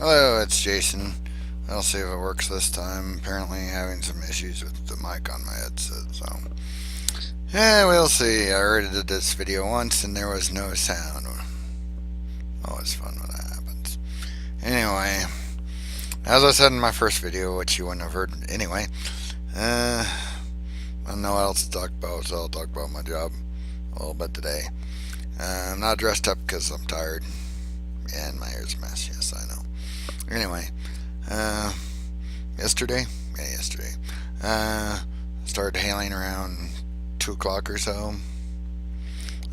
Hello, it's Jason. I'll see if it works this time. Apparently, having some issues with the mic on my headset, so. Yeah, we'll see. I already did this video once and there was no sound. Always fun when that happens. Anyway, as I said in my first video, which you wouldn't have heard anyway, uh, I don't know what else to talk about, so I'll talk about my job a little bit today. I'm not dressed up because I'm tired and my hair's a mess. Yes, I know. Anyway, uh, yesterday, uh, started hailing around 2 o'clock or so,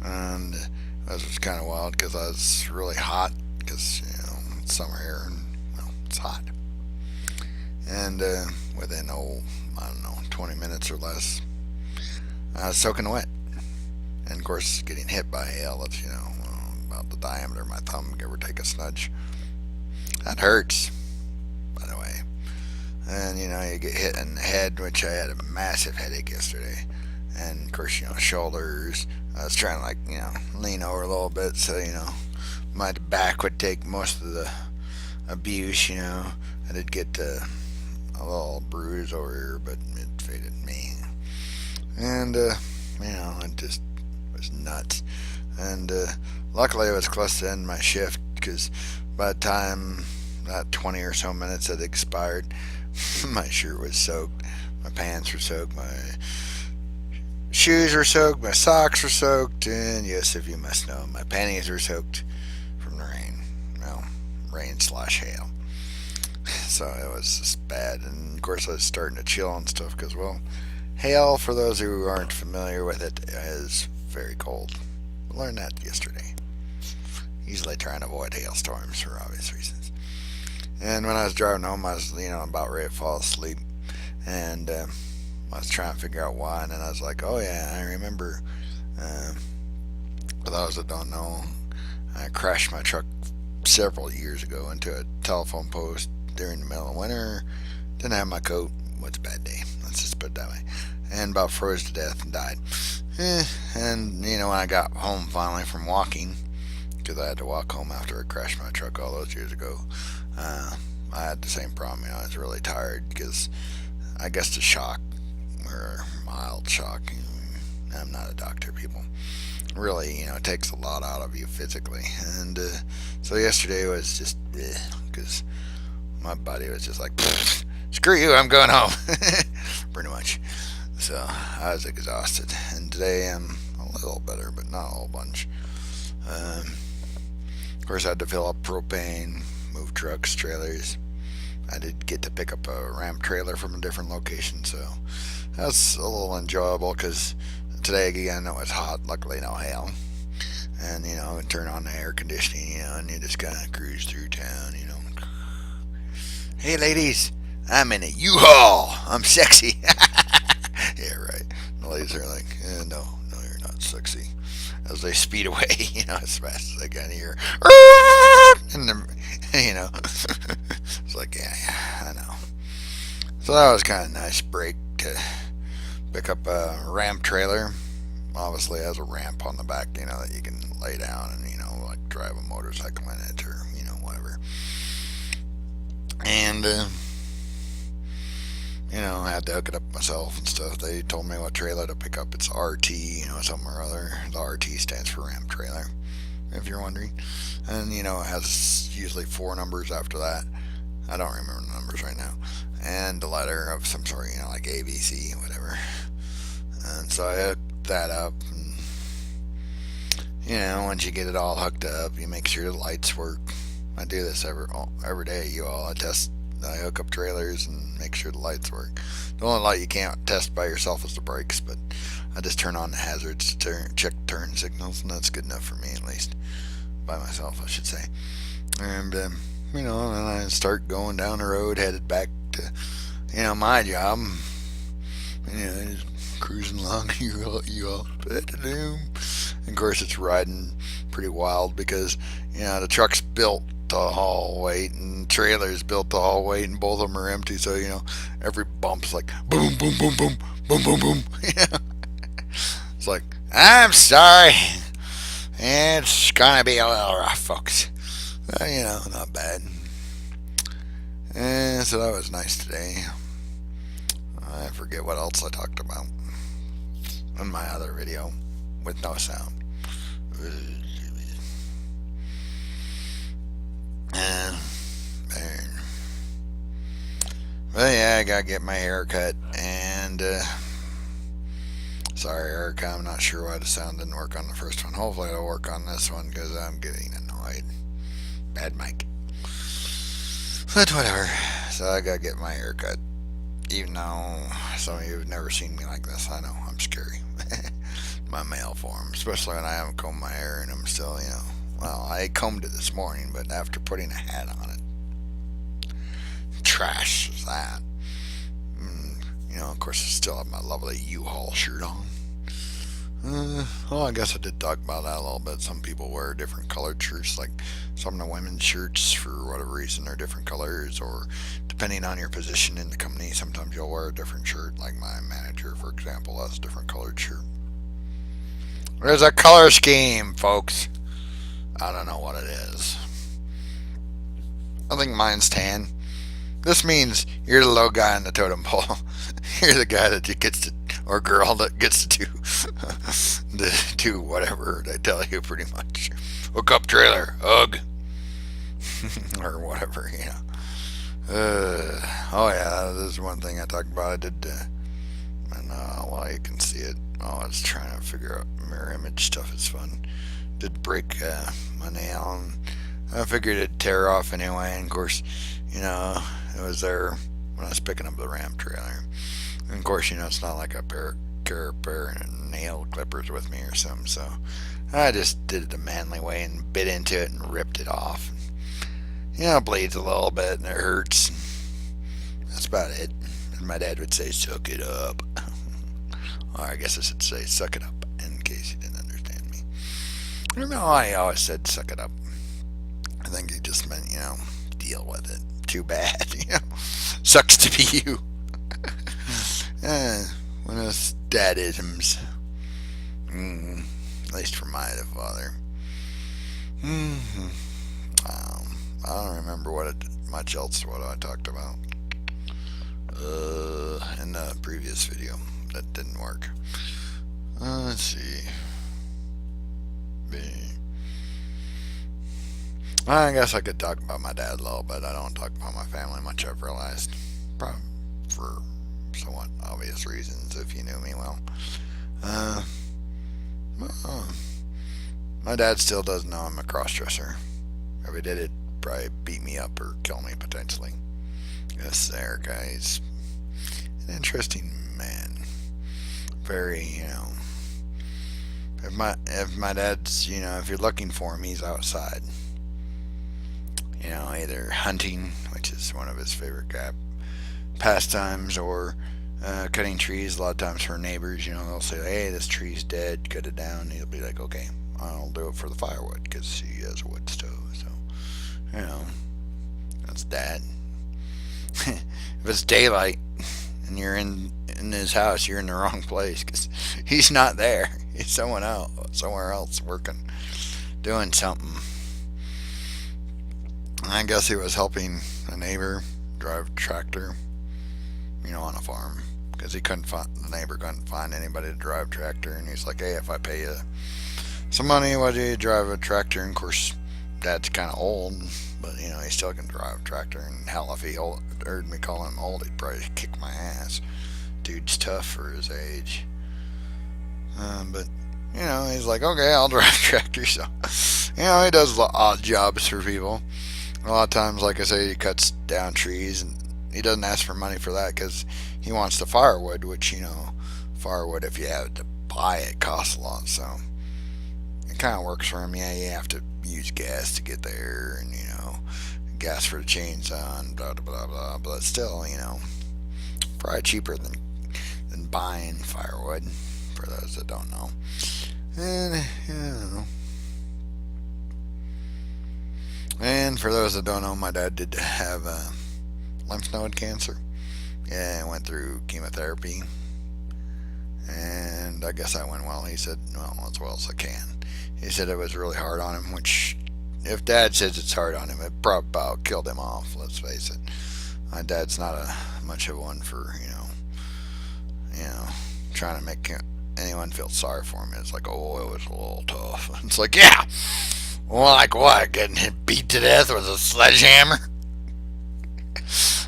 and that was kind of wild because I was really hot because it's summer here and it's hot. And within I don't know 20 minutes or less, I was soaking wet, and of course getting hit by hail. That's about the diameter of my thumb, give or take a smudge. That hurts, by the way. And you get hit in the head, which I had a massive headache yesterday. And of course, shoulders. I was trying to lean over a little bit so my back would take most of the abuse. I did get a little bruise over here, but it faded me. And it just was nuts. And luckily, it was close to the end of my shift because by the time that 20 or so minutes had expired, my shirt was soaked, my pants were soaked, my shoes were soaked, my socks were soaked, and yes, if you must know, my panties were soaked from the rain. Well, rain slash hail. So it was just bad, and of course I was starting to chill and stuff because, well, hail, for those who aren't familiar with it, is very cold. We learned that yesterday. Usually trying to avoid hailstorms for obvious reasons. And when I was driving home, I was, about ready to fall asleep. And I was trying to figure out why. And then I was like, oh, yeah, I remember. For those that don't know, I crashed my truck several years ago into a telephone post during the middle of winter. Didn't have my coat. What's a bad day? Let's just put it that way. And about froze to death and died. And, when I got home finally from walking, because I had to walk home after I crashed my truck all those years ago, I had the same problem. I was really tired because I guess the shock, or mild shock, I'm not a doctor, people, really, it takes a lot out of you physically. And so yesterday was just, because my body was just like, screw you, I'm going home. Pretty much. So I was exhausted. And today I'm a little better, but not a whole bunch. Of course, I had to fill up propane, move trucks, trailers. I did get to pick up a ramp trailer from a different location, so that's a little enjoyable because today again it was hot. Luckily, no hail, and turn on the air conditioning, and you just kind of cruise through town. Hey, ladies, I'm in a U-Haul. I'm sexy. Yeah, right. The ladies are like, no, you're not sexy. As they speed away, as fast as they can hear. And it's like, yeah, I know. So that was kind of a nice break to pick up a ramp trailer. Obviously, has a ramp on the back, that you can lay down and, like drive a motorcycle in it or, whatever. And, I had to hook it up myself and stuff. They told me what trailer to pick up. It's RT, something or other. The RT stands for ramp trailer, if you're wondering. And, it has usually 4 numbers after that. I don't remember the numbers right now. And a letter of some sort, like ABC, whatever. And so I hooked that up. And, once you get it all hooked up, you make sure the lights work. I do this every day, you all. I hook up trailers and make sure the lights work. The only light you can't test by yourself is the brakes, but I just turn on the hazards to check turn signals, and that's good enough for me, at least. By myself, I should say. And, then I start going down the road, headed back to, my job. And, just cruising along, you all. And of course, it's riding pretty wild because, the truck's built to haul weight and trailers built to haul weight, and both of them are empty, so every bump's like boom boom boom boom boom boom boom. It's like, I'm sorry, it's gonna be a little rough, folks. Not bad. And so that was nice today. I forget what else I talked about in my other video with no sound. And, but yeah, I gotta get my hair cut. And sorry, Erica, I'm not sure why the sound didn't work on the first one. Hopefully it'll work on this one because I'm getting annoyed. Bad mic. But whatever. So I gotta get my hair cut. Even though some of you have never seen me like this, I know I'm scary. My male form, especially when I haven't combed my hair and I'm still, well, I combed it this morning, but after putting a hat on it, trash is that. Of course, I still have my lovely U-Haul shirt on. Well, I guess I did talk about that a little bit. Some people wear different colored shirts, like some of the women's shirts, for whatever reason, are different colors, or depending on your position in the company, sometimes you'll wear a different shirt. Like my manager, for example, has a different colored shirt. There's a color scheme, folks. I don't know what it is. I think mine's tan. This means you're the low guy on the totem pole. You're the guy that gets to, or girl that gets to do whatever they tell you, pretty much. Hook up trailer, hug, or whatever, oh yeah, this is one thing I talked about. I did, and well, you can see it. Oh, I was trying to figure out mirror image stuff. It's fun. Did break my nail, and I figured it'd tear off anyway. And of course, it was there when I was picking up the Ram trailer. And of course, it's not like a pair of nail clippers with me or something. So I just did it the manly way and bit into it and ripped it off. It bleeds a little bit and it hurts. That's about it. And my dad would say, "Suck it up." Or I guess I should say, "Suck it up," in case you didn't understand me. No, I always said, "Suck it up." I think he just meant, deal with it. Too bad, Sucks to be you. One of those dadisms. At least for my father. I don't remember much else what I talked about in the previous video. That didn't work. Let's see. I guess I could talk about my dad a little bit. I don't talk about my family much. I've realized, probably for somewhat obvious reasons, if you knew me well. My dad still doesn't know I'm a cross-dresser. If he did, it'd probably beat me up or kill me, potentially. This there guy's an interesting man. Very, if my dad's, if you're looking for him, he's outside. Either hunting, which is one of his favorite pastimes, or cutting trees. A lot of times for neighbors, they'll say, "Hey, this tree's dead, cut it down." He'll be like, "Okay, I'll do it for the firewood," because he has a wood stove. So, that's Dad. If it's daylight and you're in his house, you're in the wrong place, because he's not there. He's somewhere else working, doing something. I guess he was helping a neighbor drive a tractor, on a farm, because the neighbor couldn't find anybody to drive a tractor, and he's like, "Hey, if I pay you some money, why do you drive a tractor?" And of course, Dad's kind of old, but he still can drive a tractor. And hell, if he heard me call him old, he'd probably kick my ass. Dude's tough for his age. But he's like, "Okay, I'll drive a tractor." So, he does odd jobs for people. A lot of times, like I say, he cuts down trees, and he doesn't ask for money for that because he wants the firewood, which, firewood, if you have to buy it, costs a lot. So it kind of works for him. Yeah, you have to use gas to get there, and, gas for the chainsaw, and blah, blah, blah, blah. But still, probably cheaper than buying firewood, for those that don't know. And, And for those that don't know, my dad did have lymph node cancer. Yeah, I went through chemotherapy, and I guess that went well. He said, "Well, as well as I can." He said it was really hard on him, which, if Dad says it's hard on him, it probably about killed him off, let's face it. My dad's not much of one for you know, trying to make anyone feel sorry for me. It's like, oh, it was a little tough. It's like, yeah, well, like what? Getting beat to death with a sledgehammer?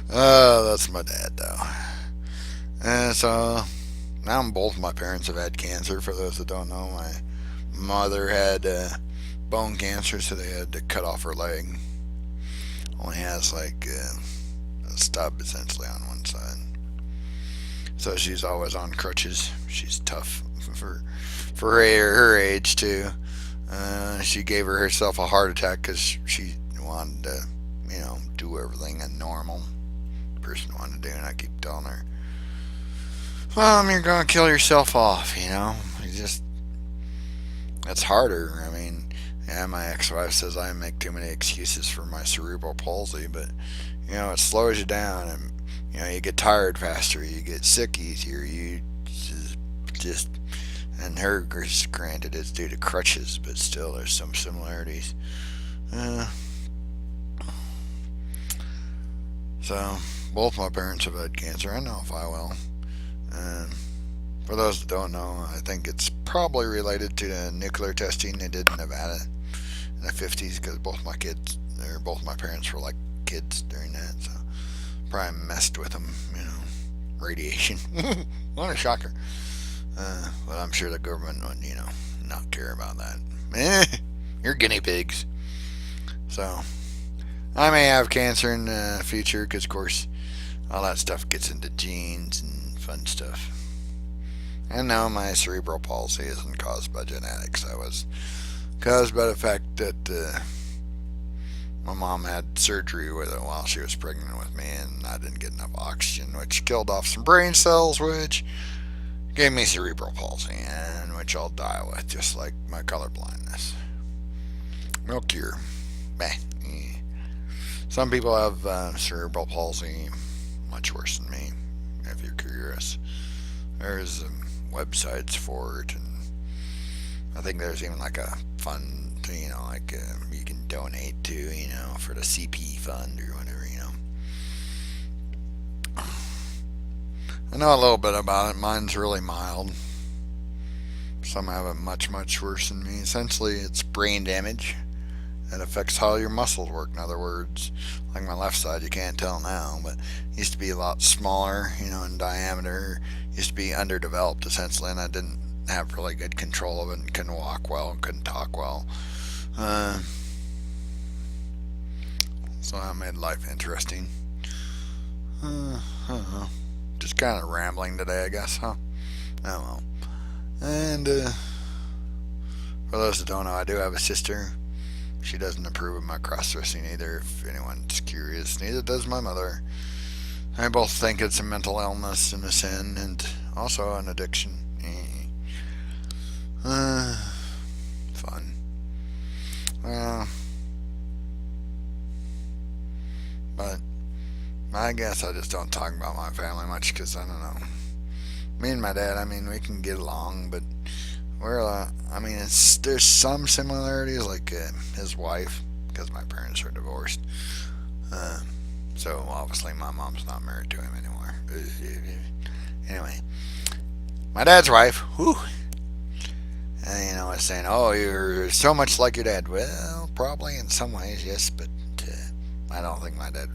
That's my dad, though. And so now both my parents have had cancer. For those that don't know, my mother had bone cancer, so they had to cut off her leg. Only has like a stub essentially on one side. So she's always on crutches. She's tough for her age too. She gave herself a heart attack because she wanted to, do everything a normal person wanted to do, and I keep telling her, "Well, you're gonna kill yourself off, You just that's harder. I mean, yeah, my ex-wife says I make too many excuses for my cerebral palsy, but it slows you down, and you get tired faster, you get sick easier, you just and her, granted, it's due to crutches, but still, there's some similarities. So, both my parents have had cancer. I know if I will. Uh, for those that don't know, I think it's probably related to the nuclear testing they did in Nevada in the 50s, because both my parents were like kids during that, so probably messed with them, radiation. What a shocker. But I'm sure the government would, not care about that. You're guinea pigs. So, I may have cancer in the future because, of course, all that stuff gets into genes and fun stuff. And no, my cerebral palsy isn't caused by genetics. That was caused by the fact that my mom had surgery with it while she was pregnant with me, and I didn't get enough oxygen, which killed off some brain cells, which gave me cerebral palsy, and which I'll die with, just like my color blindness. No cure. Meh. Some people have cerebral palsy much worse than me, if you're curious. There's websites for it, and I think there's even like a fund, you can donate to, for the CP fund or whatever, I know a little bit about it. Mine's really mild. Some have it much, much worse than me. Essentially, it's brain damage that affects how your muscles work. In other words, like my left side, you can't tell now, but it used to be a lot smaller, in diameter. It used to be underdeveloped, essentially, and I didn't have really good control of it and couldn't walk well and couldn't talk well. So that made life interesting. I don't know. Just kind of rambling today, I guess, huh? Oh well. And for those that don't know, I do have a sister. She doesn't approve of my cross-dressing either, if anyone's curious. Neither does my mother. I both think it's a mental illness and a sin, and also an addiction. Fun. But I guess I just don't talk about my family much because I don't know. Me and my dad, we can get along, but there's some similarities, like his wife, because my parents are divorced. So obviously my mom's not married to him anymore. Anyway, my dad's wife, whew, was saying, "Oh, you're so much like your dad." Well, probably in some ways, yes, but I don't think my dad.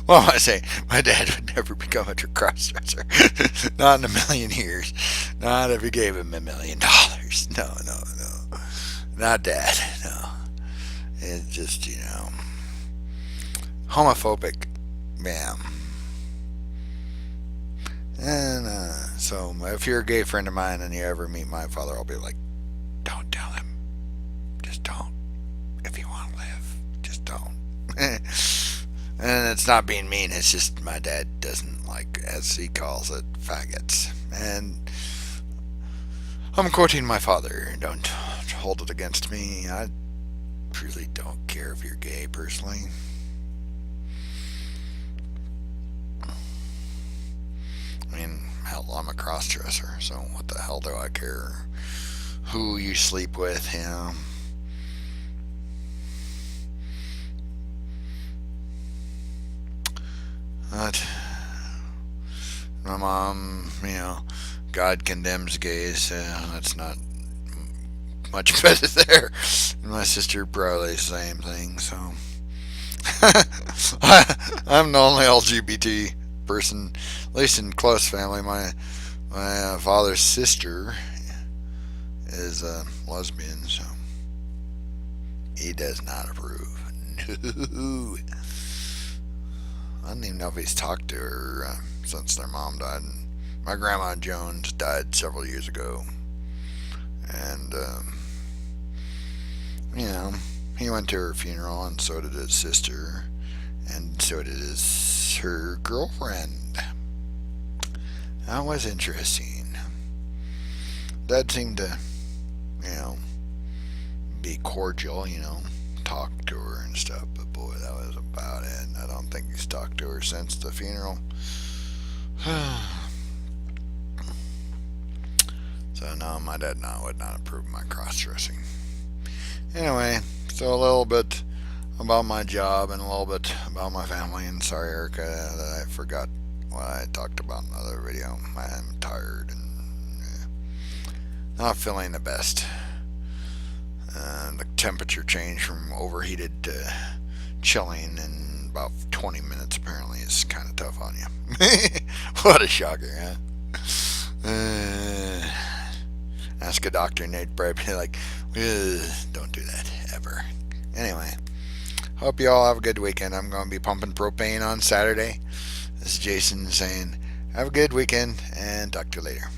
Well, I say my dad would never become a cross-dresser. Not in a million years. Not if you gave him $1 million. No, no, no. Not dad. No. It's just, homophobic. Bam. And so if you're a gay friend of mine and you ever meet my father, I'll be like, don't tell him. Just don't. If you want to live, just don't. And it's not being mean, it's just my dad doesn't like, as he calls it, faggots. And I'm quoting my father. Don't hold it against me. I really don't care if you're gay, personally. Hell, I'm a cross-dresser, so what the hell do I care who you sleep with, But my mom, God condemns gays. That's not much better there. My sister probably the same thing. So I'm the only LGBT person, at least in close family. My father's sister is a lesbian, so he does not approve. No. I don't even know if he's talked to her since their mom died. My grandma Jones died several years ago, and he went to her funeral, and so did his sister, and so did her girlfriend. That was interesting. Dad seemed to, you know, be cordial, talk to her and stuff, but boy, that was about it. And I don't think he's talked to her since the funeral. So no, my dad would not approve of my cross-dressing. Anyway, so a little bit about my job and a little bit about my family. And sorry, Erica, that I forgot what I talked about in the other video. I'm tired and not feeling the best. The temperature changed from overheated to chilling in about 20 minutes. Apparently, it's kind of tough on you. What a shocker, huh? Ask a doctor and they'd probably be like, don't do that ever. Anyway, hope you all have a good weekend. I'm going to be pumping propane on Saturday. This is Jason saying, have a good weekend and talk to you later.